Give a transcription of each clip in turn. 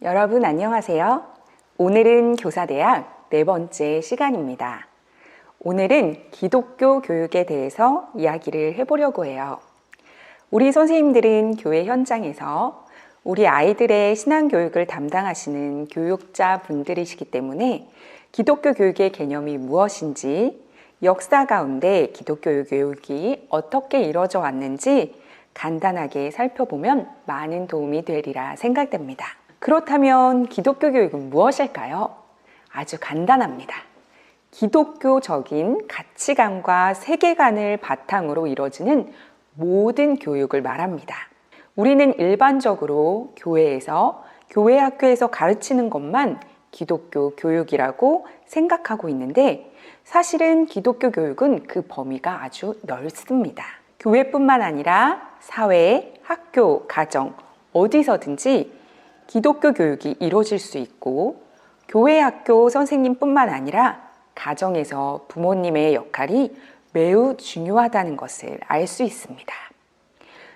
여러분 안녕하세요. 오늘은 교사대학 네 번째 시간입니다. 오늘은 기독교 교육에 대해서 이야기를 해보려고 해요. 우리 선생님들은 교회 현장에서 우리 아이들의 신앙교육을 담당하시는 교육자 분들이시기 때문에 기독교 교육의 개념이 무엇인지, 역사 가운데 기독교 교육이 어떻게 이루어져 왔는지 간단하게 살펴보면 많은 도움이 되리라 생각됩니다. 그렇다면 기독교 교육은 무엇일까요? 아주 간단합니다. 기독교적인 가치관과 세계관을 바탕으로 이루어지는 모든 교육을 말합니다. 우리는 일반적으로 교회에서, 교회 학교에서 가르치는 것만 기독교 교육이라고 생각하고 있는데 사실은 기독교 교육은 그 범위가 아주 넓습니다. 교회뿐만 아니라 사회, 학교, 가정, 어디서든지 기독교 교육이 이루어질 수 있고 교회 학교 선생님뿐만 아니라 가정에서 부모님의 역할이 매우 중요하다는 것을 알 수 있습니다.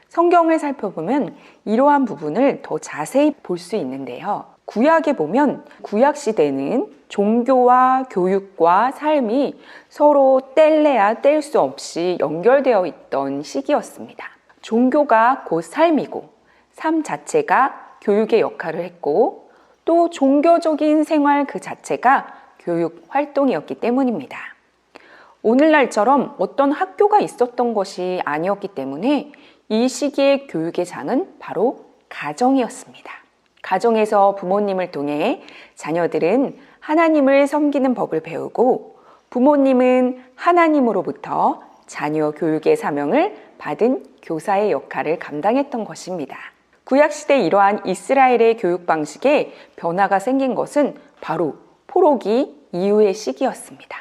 성경을 살펴보면 이러한 부분을 더 자세히 볼 수 있는데요. 구약에 보면 구약 시대는 종교와 교육과 삶이 서로 뗄래야 뗄 수 없이 연결되어 있던 시기였습니다. 종교가 곧 삶이고 삶 자체가 교육의 역할을 했고 또 종교적인 생활 그 자체가 교육 활동이었기 때문입니다. 오늘날처럼 어떤 학교가 있었던 것이 아니었기 때문에 이 시기의 교육의 장은 바로 가정이었습니다. 가정에서 부모님을 통해 자녀들은 하나님을 섬기는 법을 배우고 부모님은 하나님으로부터 자녀 교육의 사명을 받은 교사의 역할을 감당했던 것입니다. 구약시대 이러한 이스라엘의 교육 방식에 변화가 생긴 것은 바로 포로기 이후의 시기였습니다.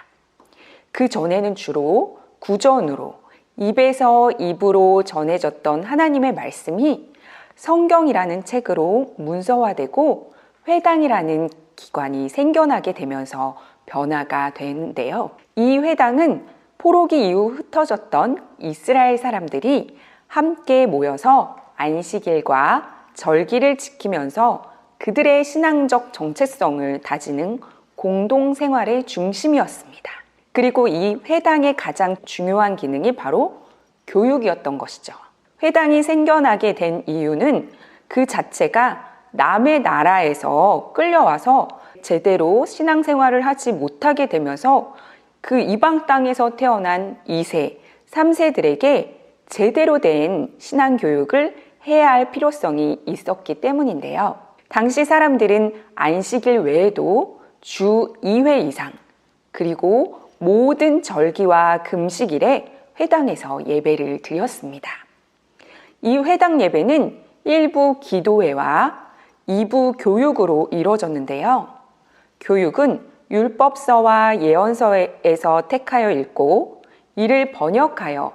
그 전에는 주로 구전으로 입에서 입으로 전해졌던 하나님의 말씀이 성경이라는 책으로 문서화되고 회당이라는 기관이 생겨나게 되면서 변화가 되는데요. 이 회당은 포로기 이후 흩어졌던 이스라엘 사람들이 함께 모여서 안식일과 절기를 지키면서 그들의 신앙적 정체성을 다지는 공동생활의 중심이었습니다. 그리고 이 회당의 가장 중요한 기능이 바로 교육이었던 것이죠. 회당이 생겨나게 된 이유는 그 자체가 남의 나라에서 끌려와서 제대로 신앙생활을 하지 못하게 되면서 그 이방 땅에서 태어난 2세, 3세들에게 제대로 된 신앙교육을 해야 할 필요성이 있었기 때문인데요. 당시 사람들은 안식일 외에도 주 2회 이상, 그리고 모든 절기와 금식일에 회당에서 예배를 드렸습니다. 이 회당 예배는 일부 기도회와 2부 교육으로 이루어졌는데요. 교육은 율법서와 예언서에서 택하여 읽고 이를 번역하여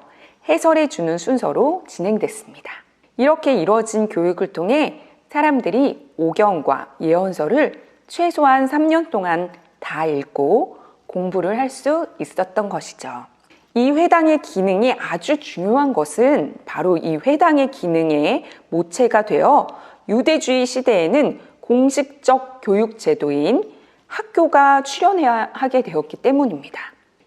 해설해 주는 순서로 진행됐습니다. 이렇게 이루어진 교육을 통해 사람들이 오경과 예언서를 최소한 3년 동안 다 읽고 공부를 할 수 있었던 것이죠. 이 회당의 기능이 아주 중요한 것은 바로 이 회당의 기능의 모체가 되어 유대주의 시대에는 공식적 교육 제도인 학교가 출현하게 되었기 때문입니다.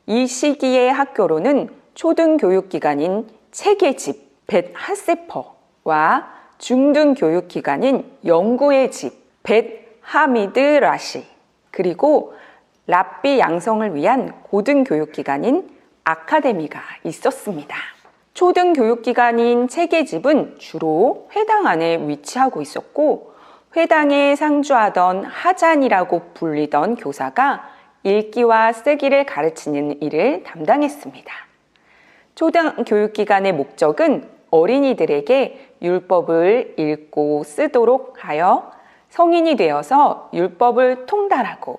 이 시기의 학교로는 초등교육기관인 책의 집, 벳 하세퍼와 중등교육기관인 연구의 집, 벳 하미드 라시, 그리고 랍비 양성을 위한 고등교육기관인 아카데미가 있었습니다. 초등교육기관인 책의 집은 주로 회당 안에 위치하고 있었고 회당에 상주하던 하잔이라고 불리던 교사가 읽기와 쓰기를 가르치는 일을 담당했습니다. 초등교육기관의 목적은 어린이들에게 율법을 읽고 쓰도록 하여 성인이 되어서 율법을 통달하고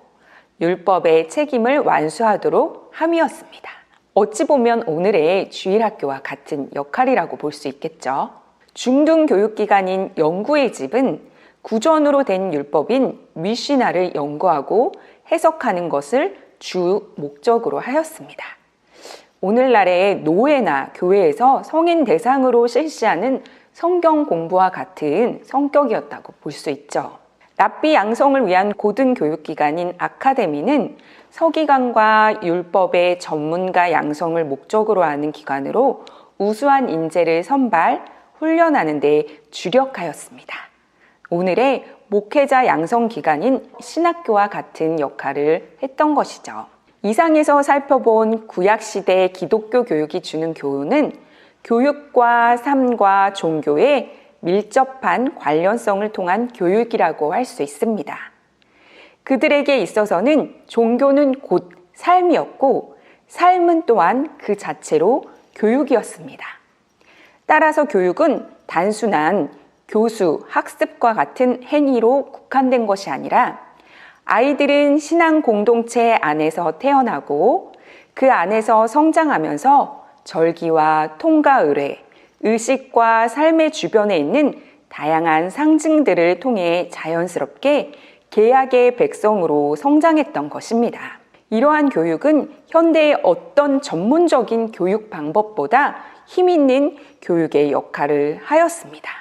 율법의 책임을 완수하도록 함이었습니다. 어찌 보면 오늘의 주일학교와 같은 역할이라고 볼 수 있겠죠. 중등교육기관인 연구의 집은 구전으로 된 율법인 미시나를 연구하고 해석하는 것을 주 목적으로 하였습니다. 오늘날의 노예나 교회에서 성인 대상으로 실시하는 성경 공부와 같은 성격이었다고 볼 수 있죠. 랍비 양성을 위한 고등교육기관인 아카데미는 서기관과 율법의 전문가 양성을 목적으로 하는 기관으로 우수한 인재를 선발, 훈련하는 데 주력하였습니다. 오늘의 목회자 양성 기관인 신학교와 같은 역할을 했던 것이죠. 이상에서 살펴본 구약시대 기독교 교육이 주는 교훈은 교육과 삶과 종교의 밀접한 관련성을 통한 교육이라고 할 수 있습니다. 그들에게 있어서는 종교는 곧 삶이었고 삶은 또한 그 자체로 교육이었습니다. 따라서 교육은 단순한 교수, 학습과 같은 행위로 국한된 것이 아니라 아이들은 신앙 공동체 안에서 태어나고 그 안에서 성장하면서 절기와 통과 의례, 의식과 삶의 주변에 있는 다양한 상징들을 통해 자연스럽게 계약의 백성으로 성장했던 것입니다. 이러한 교육은 현대의 어떤 전문적인 교육 방법보다 힘있는 교육의 역할을 하였습니다.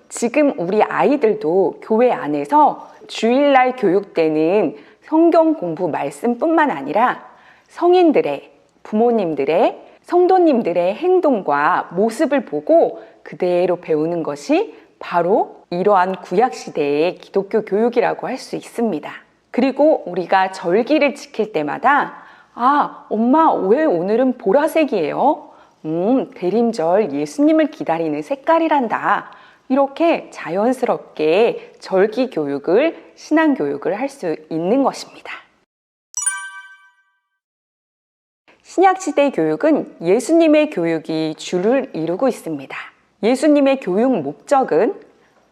지금 우리 아이들도 교회 안에서 주일날 교육되는 성경 공부 말씀뿐만 아니라 성인들의, 부모님들의, 성도님들의 행동과 모습을 보고 그대로 배우는 것이 바로 이러한 구약시대의 기독교 교육이라고 할 수 있습니다. 그리고 우리가 절기를 지킬 때마다 엄마 왜 오늘은 보라색이에요? 대림절 예수님을 기다리는 색깔이란다. 이렇게 자연스럽게 절기 교육을, 신앙 교육을 할 수 있는 것입니다. 신약시대 교육은 예수님의 교육이 주를 이루고 있습니다. 예수님의 교육 목적은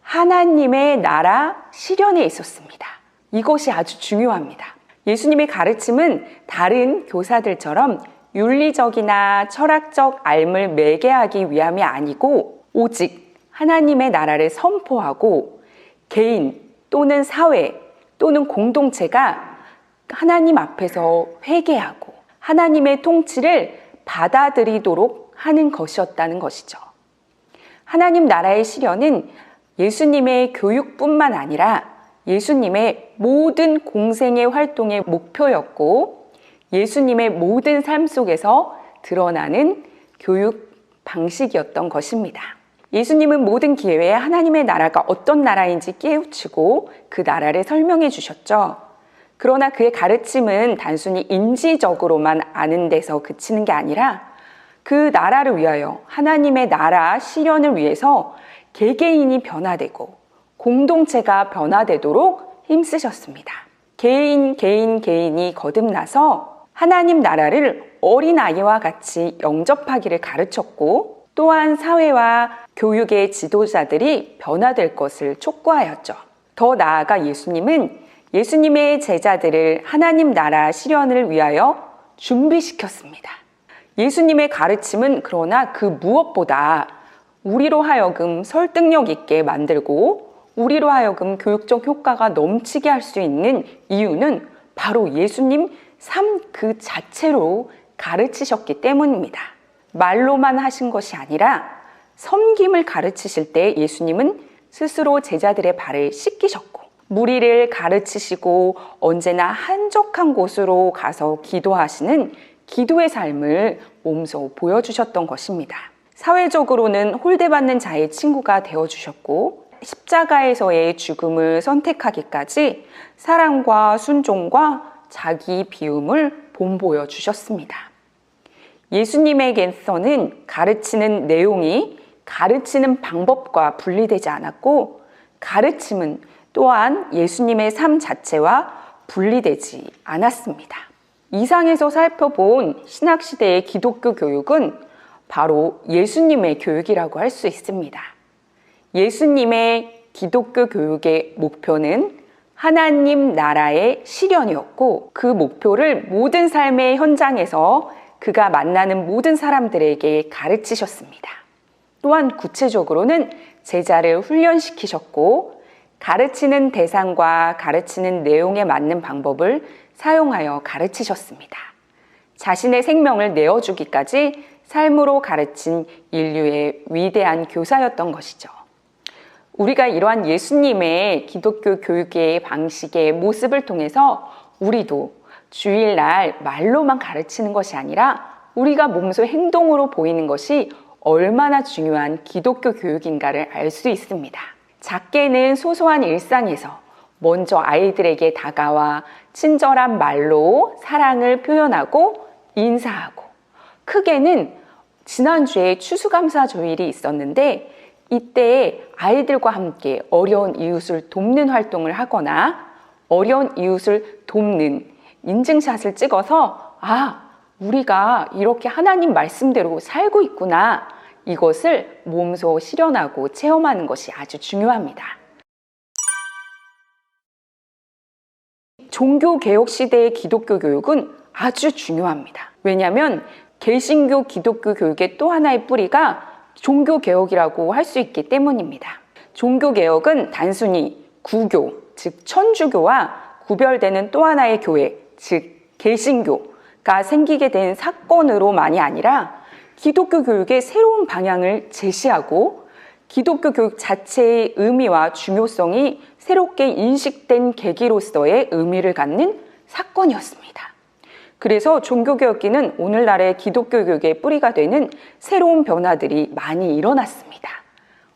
하나님의 나라 실현에 있었습니다. 이것이 아주 중요합니다. 예수님의 가르침은 다른 교사들처럼 윤리적이나 철학적 삶을 매개하기 위함이 아니고 오직 하나님의 나라를 선포하고 개인 또는 사회 또는 공동체가 하나님 앞에서 회개하고 하나님의 통치를 받아들이도록 하는 것이었다는 것이죠. 하나님 나라의 실현은 예수님의 교육뿐만 아니라 예수님의 모든 공생의 활동의 목표였고 예수님의 모든 삶 속에서 드러나는 교육 방식이었던 것입니다. 예수님은 모든 기회에 하나님의 나라가 어떤 나라인지 깨우치고 그 나라를 설명해 주셨죠. 그러나 그의 가르침은 단순히 인지적으로만 아는 데서 그치는 게 아니라 그 나라를 위하여 하나님의 나라 실현을 위해서 개개인이 변화되고 공동체가 변화되도록 힘쓰셨습니다. 개인이 거듭나서 하나님 나라를 어린아이와 같이 영접하기를 가르쳤고 또한 사회와 교육의 지도자들이 변화될 것을 촉구하였죠. 더 나아가 예수님은 예수님의 제자들을 하나님 나라 실현을 위하여 준비시켰습니다. 예수님의 가르침은 그러나 그 무엇보다 우리로 하여금 설득력 있게 만들고 우리로 하여금 교육적 효과가 넘치게 할 수 있는 이유는 바로 예수님 삶 그 자체로 가르치셨기 때문입니다. 말로만 하신 것이 아니라 섬김을 가르치실 때 예수님은 스스로 제자들의 발을 씻기셨고 무리를 가르치시고 언제나 한적한 곳으로 가서 기도하시는 기도의 삶을 몸소 보여주셨던 것입니다. 사회적으로는 홀대받는 자의 친구가 되어주셨고 십자가에서의 죽음을 선택하기까지 사랑과 순종과 자기 비움을 본보여 주셨습니다. 예수님에게서는 가르치는 내용이 가르치는 방법과 분리되지 않았고 가르침은 또한 예수님의 삶 자체와 분리되지 않았습니다. 이상에서 살펴본 신약시대의 기독교 교육은 바로 예수님의 교육이라고 할 수 있습니다. 예수님의 기독교 교육의 목표는 하나님 나라의 실현이었고 그 목표를 모든 삶의 현장에서 그가 만나는 모든 사람들에게 가르치셨습니다. 또한 구체적으로는 제자를 훈련시키셨고 가르치는 대상과 가르치는 내용에 맞는 방법을 사용하여 가르치셨습니다. 자신의 생명을 내어주기까지 삶으로 가르친 인류의 위대한 교사였던 것이죠. 우리가 이러한 예수님의 기독교 교육의 방식의 모습을 통해서 우리도 주일날 말로만 가르치는 것이 아니라 우리가 몸소 행동으로 보이는 것이 얼마나 중요한 기독교 교육인가를 알 수 있습니다. 작게는 소소한 일상에서 먼저 아이들에게 다가와 친절한 말로 사랑을 표현하고 인사하고, 크게는 지난주에 추수감사 조일이 있었는데 이때 아이들과 함께 어려운 이웃을 돕는 활동을 하거나 어려운 이웃을 돕는 인증샷을 찍어서 우리가 이렇게 하나님 말씀대로 살고 있구나, 이것을 몸소 실현하고 체험하는 것이 아주 중요합니다. 종교개혁 시대의 기독교 교육은 아주 중요합니다. 왜냐하면 개신교 기독교 교육의 또 하나의 뿌리가 종교개혁이라고 할 수 있기 때문입니다. 종교개혁은 단순히 구교, 즉 천주교와 구별되는 또 하나의 교회, 즉 개신교가 생기게 된 사건으로만이 아니라 기독교 교육의 새로운 방향을 제시하고 기독교 교육 자체의 의미와 중요성이 새롭게 인식된 계기로서의 의미를 갖는 사건이었습니다. 그래서 종교개혁기는 오늘날의 기독교 교육의 뿌리가 되는 새로운 변화들이 많이 일어났습니다.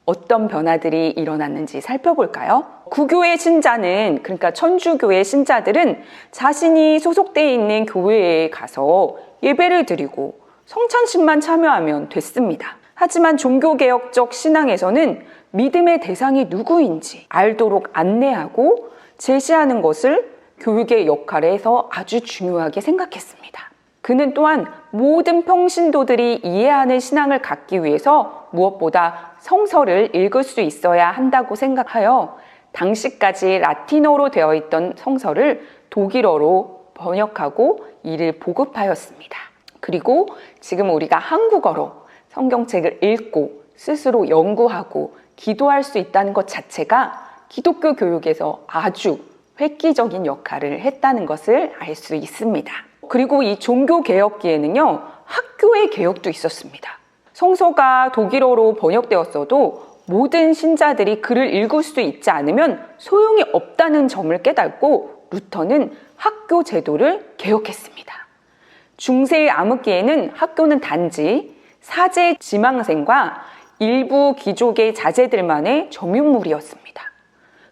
어떤 변화들이 일어났는지 살펴볼까요? 구교의 신자는, 그러니까 천주교의 신자들은 자신이 소속되어 있는 교회에 가서 예배를 드리고 성찬식만 참여하면 됐습니다. 하지만 종교개혁적 신앙에서는 믿음의 대상이 누구인지 알도록 안내하고 제시하는 것을 교육의 역할에서 아주 중요하게 생각했습니다. 그는 또한 모든 평신도들이 이해하는 신앙을 갖기 위해서 무엇보다 성서를 읽을 수 있어야 한다고 생각하여 당시까지 라틴어로 되어 있던 성서를 독일어로 번역하고 이를 보급하였습니다. 그리고 지금 우리가 한국어로 성경책을 읽고 스스로 연구하고 기도할 수 있다는 것 자체가 기독교 교육에서 아주 획기적인 역할을 했다는 것을 알 수 있습니다. 그리고 이 종교개혁기에는요, 학교의 개혁도 있었습니다. 성서가 독일어로 번역되었어도 모든 신자들이 글을 읽을 수 있지 않으면 소용이 없다는 점을 깨닫고 루터는 학교 제도를 개혁했습니다. 중세의 암흑기에는 학교는 단지 사제 지망생과 일부 귀족의 자제들만의 점유물이었습니다.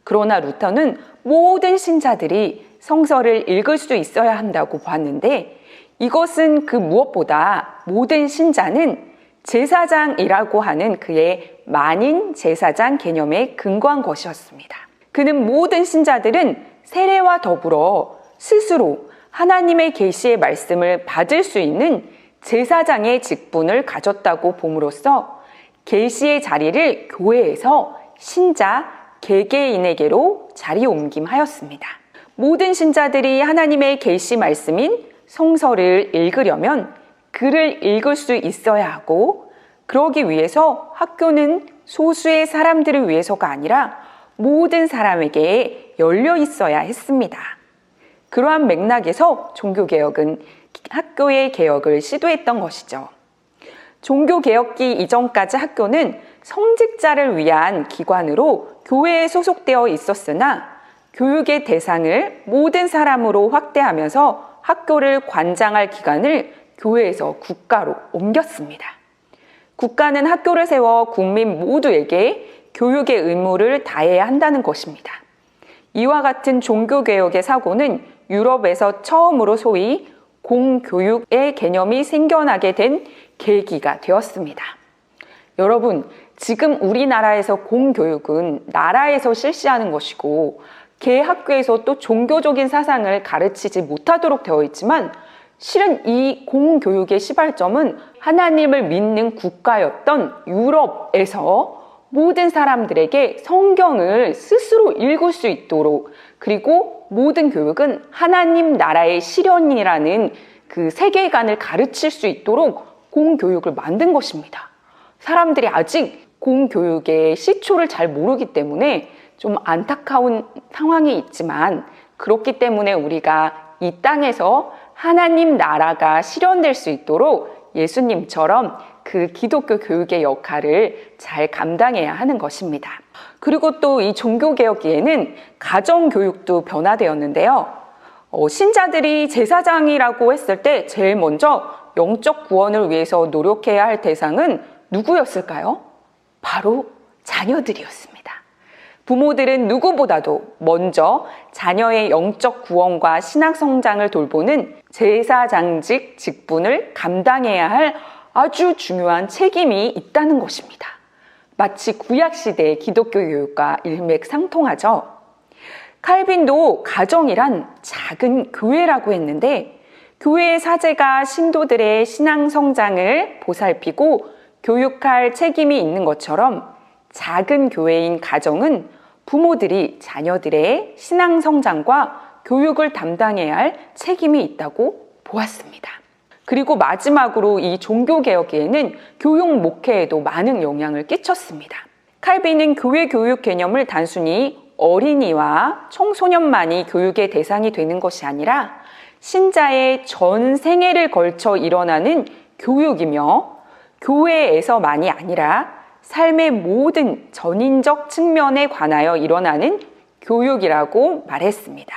그러나 루터는 모든 신자들이 성서를 읽을 수 있어야 한다고 보았는데, 이것은 그 무엇보다 모든 신자는 제사장이라고 하는 그의 만인 제사장 개념에 근거한 것이었습니다. 그는 모든 신자들은 세례와 더불어 스스로 하나님의 계시의 말씀을 받을 수 있는 제사장의 직분을 가졌다고 봄으로써 계시의 자리를 교회에서 신자 개개인에게로 자리 옮김하였습니다. 모든 신자들이 하나님의 계시 말씀인 성서를 읽으려면 글을 읽을 수 있어야 하고, 그러기 위해서 학교는 소수의 사람들을 위해서가 아니라 모든 사람에게 열려 있어야 했습니다. 그러한 맥락에서 종교개혁은 학교의 개혁을 시도했던 것이죠. 종교개혁기 이전까지 학교는 성직자를 위한 기관으로 교회에 소속되어 있었으나 교육의 대상을 모든 사람으로 확대하면서 학교를 관장할 기관을 교회에서 국가로 옮겼습니다. 국가는 학교를 세워 국민 모두에게 교육의 의무를 다해야 한다는 것입니다. 이와 같은 종교개혁의 사고는 유럽에서 처음으로 소위 공교육의 개념이 생겨나게 된 계기가 되었습니다. 여러분, 지금 우리나라에서 공교육은 나라에서 실시하는 것이고 개 학교에서 또 종교적인 사상을 가르치지 못하도록 되어 있지만, 실은 이 공교육의 시발점은 하나님을 믿는 국가였던 유럽에서 모든 사람들에게 성경을 스스로 읽을 수 있도록, 그리고 모든 교육은 하나님 나라의 실현이라는 그 세계관을 가르칠 수 있도록 공교육을 만든 것입니다. 사람들이 아직 공교육의 시초를 잘 모르기 때문에 좀 안타까운 상황이 있지만, 그렇기 때문에 우리가 이 땅에서 하나님 나라가 실현될 수 있도록 예수님처럼 그 기독교 교육의 역할을 잘 감당해야 하는 것입니다. 그리고 또 이 종교개혁기에는 가정교육도 변화되었는데요. 신자들이 제사장이라고 했을 때 제일 먼저 영적 구원을 위해서 노력해야 할 대상은 누구였을까요? 바로 자녀들이었습니다. 부모들은 누구보다도 먼저 자녀의 영적 구원과 신학 성장을 돌보는 제사장직 직분을 감당해야 할 아주 중요한 책임이 있다는 것입니다. 마치 구약시대의 기독교 교육과 일맥상통하죠. 칼빈도 가정이란 작은 교회라고 했는데 교회의 사제가 신도들의 신앙 성장을 보살피고 교육할 책임이 있는 것처럼 작은 교회인 가정은 부모들이 자녀들의 신앙 성장과 교육을 담당해야 할 책임이 있다고 보았습니다. 그리고 마지막으로 이 종교개혁에는 교육 목회에도 많은 영향을 끼쳤습니다. 칼빈은 교회 교육 개념을 단순히 어린이와 청소년만이 교육의 대상이 되는 것이 아니라 신자의 전 생애를 걸쳐 일어나는 교육이며 교회에서만이 아니라 삶의 모든 전인적 측면에 관하여 일어나는 교육이라고 말했습니다.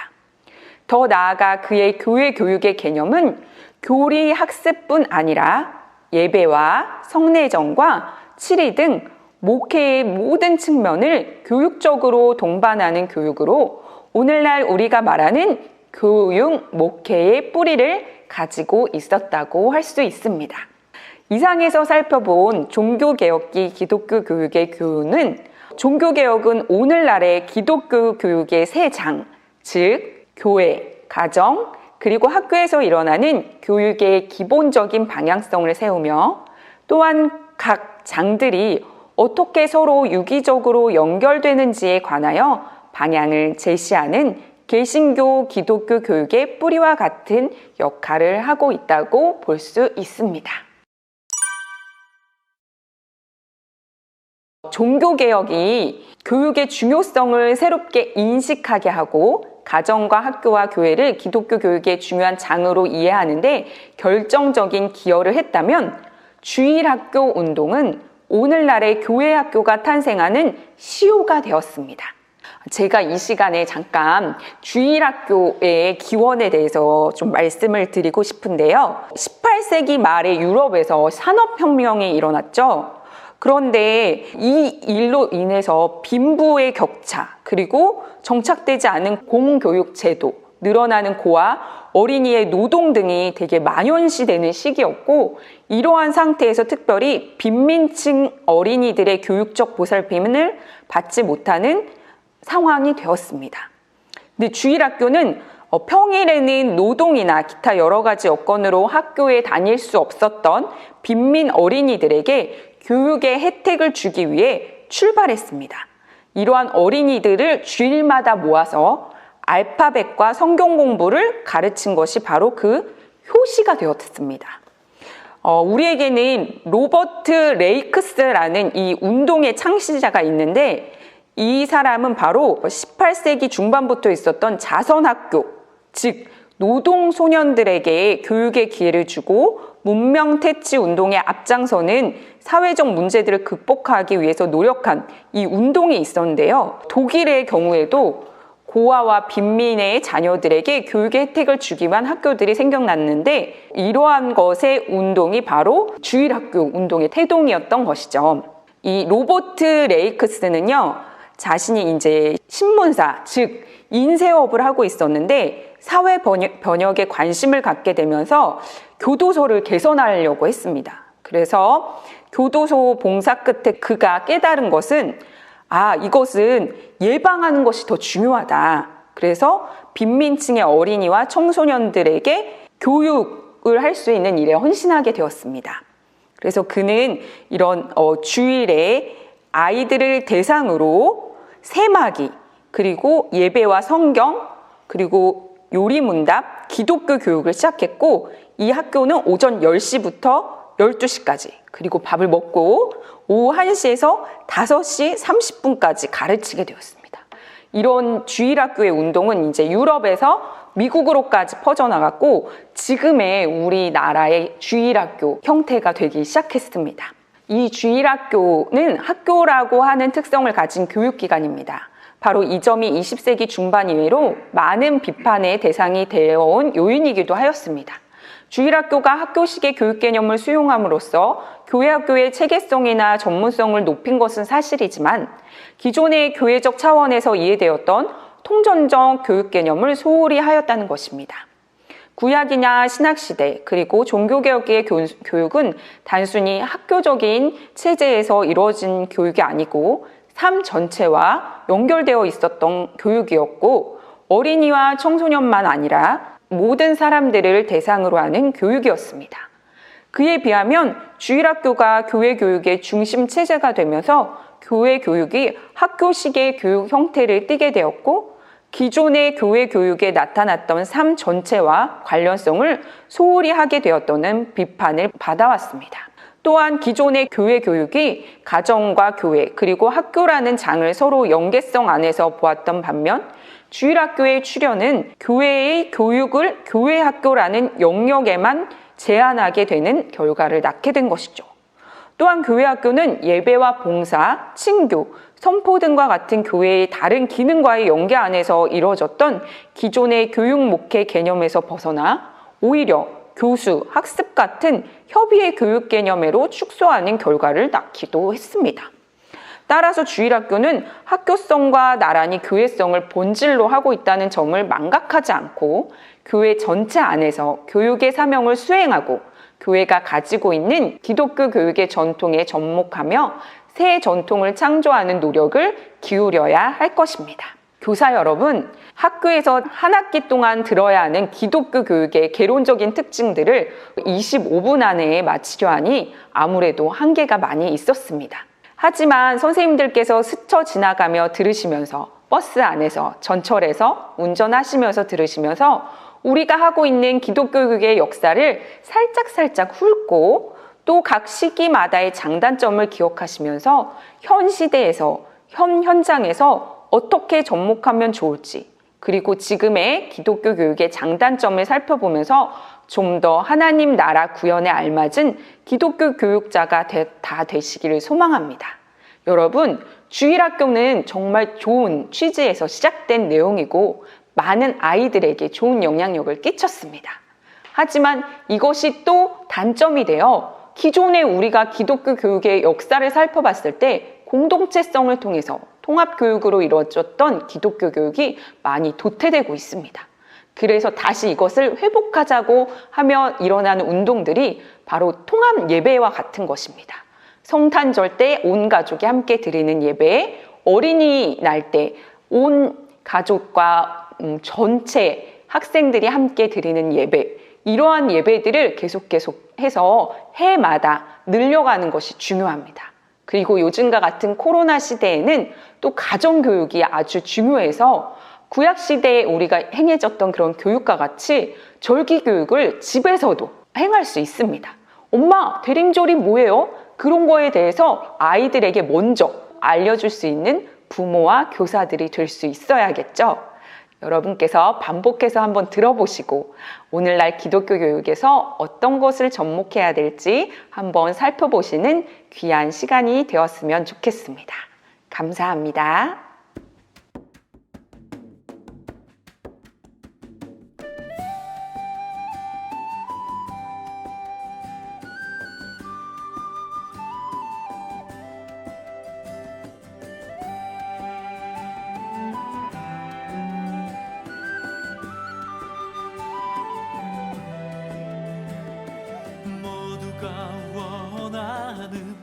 더 나아가 그의 교회 교육의 개념은 교리 학습뿐 아니라 예배와 성례정과 치리 등 목회의 모든 측면을 교육적으로 동반하는 교육으로 오늘날 우리가 말하는 교육 목회의 뿌리를 가지고 있었다고 할 수 있습니다. 이상에서 살펴본 종교개혁기 기독교 교육의 교훈은 종교개혁은 오늘날의 기독교 교육의 세 장, 즉 교회, 가정, 그리고 학교에서 일어나는 교육의 기본적인 방향성을 세우며 또한 각 장들이 어떻게 서로 유기적으로 연결되는지에 관하여 방향을 제시하는 개신교 기독교 교육의 뿌리와 같은 역할을 하고 있다고 볼 수 있습니다. 종교개혁이 교육의 중요성을 새롭게 인식하게 하고 가정과 학교와 교회를 기독교 교육의 중요한 장으로 이해하는데 결정적인 기여를 했다면 주일학교 운동은 오늘날의 교회 학교가 탄생하는 시효가 되었습니다. 제가 이 시간에 잠깐 주일학교의 기원에 대해서 좀 말씀을 드리고 싶은데요. 18세기 말에 유럽에서 산업혁명이 일어났죠. 그런데 이 일로 인해서 빈부의 격차, 그리고 정착되지 않은 공교육 제도, 늘어나는 고아, 어린이의 노동 등이 되게 만연시되는 시기였고 이러한 상태에서 특별히 빈민층 어린이들의 교육적 보살핌을 받지 못하는 상황이 되었습니다. 근데 주일학교는 평일에는 노동이나 기타 여러 가지 여건으로 학교에 다닐 수 없었던 빈민 어린이들에게 교육의 혜택을 주기 위해 출발했습니다. 이러한 어린이들을 주일마다 모아서 알파벳과 성경 공부를 가르친 것이 바로 그 효시가 되었습니다. 우리에게는 로버트 레이크스라는 이 운동의 창시자가 있는데 이 사람은 바로 18세기 중반부터 있었던 자선학교, 즉 노동소년들에게 교육의 기회를 주고 문명퇴치 운동에 앞장서는 사회적 문제들을 극복하기 위해서 노력한 이 운동이 있었는데요. 독일의 경우에도 고아와 빈민의 자녀들에게 교육의 혜택을 주기 위한 학교들이 생겨났는데 이러한 것의 운동이 바로 주일학교 운동의 태동이었던 것이죠. 이 로버트 레이크스는요, 자신이 이제 신문사, 즉 인쇄업을 하고 있었는데 사회 번역에 관심을 갖게 되면서 교도소를 개선하려고 했습니다. 그래서 교도소 봉사 끝에 그가 깨달은 것은 이것은 예방하는 것이 더 중요하다. 그래서 빈민층의 어린이와 청소년들에게 교육을 할 수 있는 일에 헌신하게 되었습니다. 그래서 그는 이런 주일에 아이들을 대상으로 세마기, 그리고 예배와 성경, 그리고 요리문답, 기독교 교육을 시작했고 이 학교는 오전 10시부터 12시까지, 그리고 밥을 먹고 오후 1시에서 5시 30분까지 가르치게 되었습니다. 이런 주일학교의 운동은 이제 유럽에서 미국으로까지 퍼져나갔고 지금의 우리나라의 주일학교 형태가 되기 시작했습니다. 이 주일학교는 학교라고 하는 특성을 가진 교육기관입니다. 바로 이 점이 20세기 중반 이후로 많은 비판의 대상이 되어온 요인이기도 하였습니다. 주일학교가 학교식의 교육 개념을 수용함으로써 교회학교의 체계성이나 전문성을 높인 것은 사실이지만 기존의 교회적 차원에서 이해되었던 통전적 교육 개념을 소홀히 하였다는 것입니다. 구약이나 신학시대 그리고 종교개혁의 교육은 단순히 학교적인 체제에서 이루어진 교육이 아니고 삶 전체와 연결되어 있었던 교육이었고 어린이와 청소년만 아니라 모든 사람들을 대상으로 하는 교육이었습니다. 그에 비하면 주일학교가 교회 교육의 중심 체제가 되면서 교회 교육이 학교식의 교육 형태를 띠게 되었고 기존의 교회 교육에 나타났던 삶 전체와 관련성을 소홀히 하게 되었다는 비판을 받아왔습니다. 또한 기존의 교회 교육이 가정과 교회 그리고 학교라는 장을 서로 연계성 안에서 보았던 반면 주일학교의 출현은 교회의 교육을 교회학교라는 영역에만 제한하게 되는 결과를 낳게 된 것이죠. 또한 교회학교는 예배와 봉사, 친교, 선포 등과 같은 교회의 다른 기능과의 연계 안에서 이루어졌던 기존의 교육 목회 개념에서 벗어나 오히려 교수, 학습 같은 협의의 교육 개념으로 축소하는 결과를 낳기도 했습니다. 따라서 주일학교는 학교성과 나란히 교회성을 본질로 하고 있다는 점을 망각하지 않고 교회 전체 안에서 교육의 사명을 수행하고 교회가 가지고 있는 기독교 교육의 전통에 접목하며 새 전통을 창조하는 노력을 기울여야 할 것입니다. 교사 여러분, 학교에서 한 학기 동안 들어야 하는 기독교 교육의 개론적인 특징들을 25분 안에 마치려 하니 아무래도 한계가 많이 있었습니다. 하지만 선생님들께서 스쳐 지나가며 들으시면서 버스 안에서 전철에서 운전하시면서 들으시면서 우리가 하고 있는 기독교 교육의 역사를 살짝살짝 훑고 또 각 시기마다의 장단점을 기억하시면서 현 시대에서 현 현장에서 어떻게 접목하면 좋을지 그리고 지금의 기독교 교육의 장단점을 살펴보면서 좀 더 하나님 나라 구현에 알맞은 기독교 교육자가 다 되시기를 소망합니다. 여러분, 주일학교는 정말 좋은 취지에서 시작된 내용이고 많은 아이들에게 좋은 영향력을 끼쳤습니다. 하지만 이것이 또 단점이 되어 기존에 우리가 기독교 교육의 역사를 살펴봤을 때 공동체성을 통해서 통합교육으로 이루어졌던 기독교 교육이 많이 도태되고 있습니다. 그래서 다시 이것을 회복하자고 하며 일어나는 운동들이 바로 통합 예배와 같은 것입니다. 성탄절 때 온 가족이 함께 드리는 예배, 어린이날 때 온 가족과 전체 학생들이 함께 드리는 예배, 이러한 예배들을 계속해서 해마다 늘려가는 것이 중요합니다. 그리고 요즘과 같은 코로나 시대에는 또 가정교육이 아주 중요해서 구약시대에 우리가 행해졌던 그런 교육과 같이 절기교육을 집에서도 행할 수 있습니다. 엄마, 대림절이 뭐예요? 그런 거에 대해서 아이들에게 먼저 알려줄 수 있는 부모와 교사들이 될 수 있어야겠죠. 여러분께서 반복해서 한번 들어보시고 오늘날 기독교 교육에서 어떤 것을 접목해야 될지 한번 살펴보시는 귀한 시간이 되었으면 좋겠습니다. 감사합니다. 원하는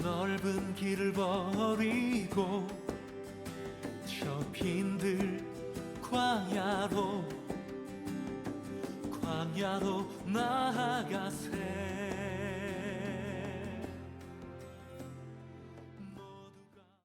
넓은 길을 버리고 저 빈들 광야로 나아가세.